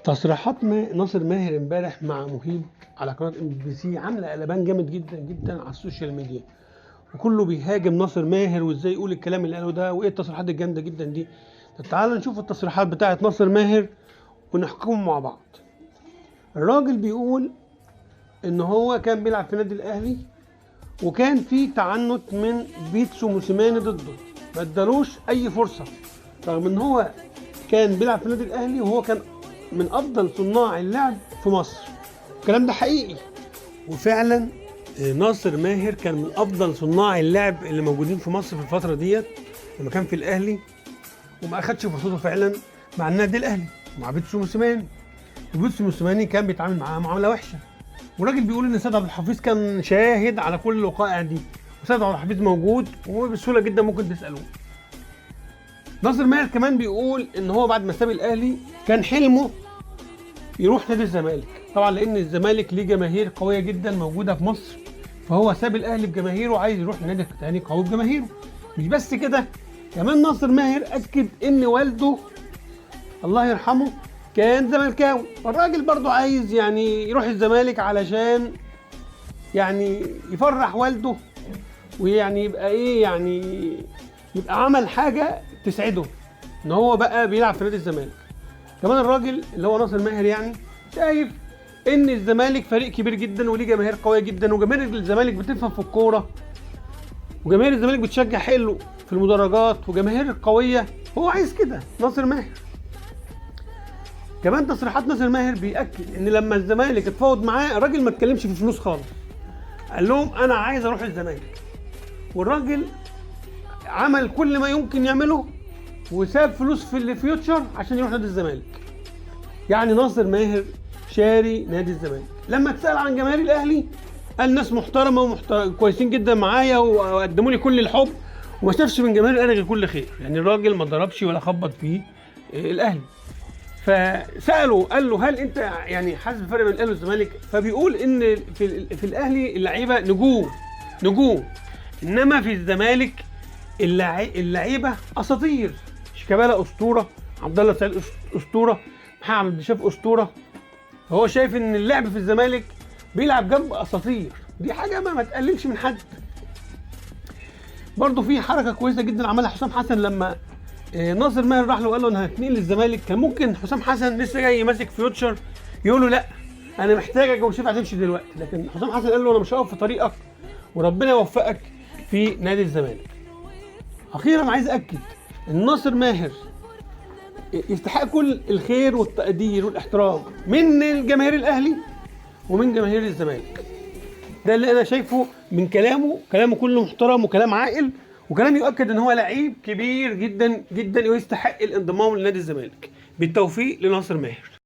تصريحات ناصر ماهر امبارح مع مهيب على قناه MBC عامله قلبان جامد جدا جدا على السوشيال ميديا، وكله بيهاجم ناصر ماهر وازاي يقول الكلام اللي قاله ده وايه التصريحات الجامده جدا دي. طب تعالى نشوف التصريحات بتاعه ناصر ماهر ونحكمهم مع بعض. الراجل بيقول ان هو كان بيلعب في نادي الاهلي وكان في تعنت من بيتسو موسيماني ضده، ما ادالوش اي فرصه رغم ان هو كان بيلعب في النادي الاهلي وهو كان من افضل صناع اللعب في مصر. الكلام ده حقيقي وفعلا ناصر ماهر كان من افضل صناع اللعب اللي موجودين في مصر في الفتره ديت لما كان في الاهلي، وما اخدش فرصته فعلا مع النادي الاهلي ومع بيتسو موسيماني. وبيتسو موسيماني كان بيتعامل معاه معامله وحشه، والراجل بيقول ان سيد عبد الحفيظ كان شاهد على كل الوقائع دي، وسيد عبد الحفيظ موجود وبسهوله جدا ممكن تسالوه. ناصر ماهر كمان بيقول ان هو بعد ما ساب الاهلي كان حلمه يروح نادي الزمالك، طبعا لان الزمالك ليه جماهير قويه جدا موجوده في مصر، فهو ساب الاهلي بجماهيره وعايز يروح نادي تاني قوي بجماهيره. مش بس كده، كمان ناصر ماهر اكد ان والده الله يرحمه كان زملكاوي، فالراجل برضه عايز يعني يروح الزمالك علشان يعني يفرح والده، ويعني يبقى ايه، يعني يبقى عمل حاجه تسعده ان هو بقى بيلعب في نادي الزمالك. كمان الراجل اللي هو ناصر ماهر يعني شايف ان الزمالك فريق كبير جدا وليه جماهير قويه جدا، وجماهير الزمالك بتفهم في الكوره، وجماهير الزمالك بتشجع حلو في المدرجات وجماهير قويه، هو عايز كده ناصر ماهر. كمان تصريحات ناصر ماهر بيأكد ان لما الزمالك اتفاوض معاه الراجل ما اتكلمش في فلوس خالص، قال لهم انا عايز اروح الزمالك، والراجل عمل كل ما يمكن يعمله وساب فلوس في الفيوتشر عشان يروح نادي الزمالك. يعني ناصر ماهر شاري نادي الزمالك. لما اتسأل عن جماهير الاهلي قال ناس محترمه كويسين جدا معايا وقدموا لي كل الحب وما شافش من جماهير الاهلي غير كل خير، يعني الراجل ما ضربش ولا خبط في الاهلي. فسأله قال له هل انت يعني حاسس بفرق بين الاهلي والزمالك؟ فبيقول ان في الاهلي اللعيبه نجوم، انما في الزمالك اللعيبه اساطير. شيكابالا اسطوره، عبد الله السعيد اسطوره، محمد عبد الشافي اسطوره. هو شايف ان اللعب في الزمالك بيلعب جنب اساطير، دي حاجه ما تقللش من حد. برضه في حركه كويسه جدا عملها حسام حسن لما ناصر ماهر راح له وقال له انا هتنقل للزمالك، كان ممكن حسام حسن لسه جاي ماسك فيوتشر يقول له لا انا محتاجك ومش هينفع تمشي دلوقتي، لكن حسام حسن قال له انا مش هقف في طريقك وربنا يوفقك في نادي الزمالك. اخيرا عايز اكد ان ناصر ماهر يستحق كل الخير والتقدير والاحترام من الجماهير الاهلي ومن جماهير الزمالك. ده اللي انا شايفه من كلامه كله محترم وكلام عاقل وكلام يؤكد ان هو لعيب كبير جدا جدا ويستحق الانضمام لنادي الزمالك. بالتوفيق لناصر ماهر.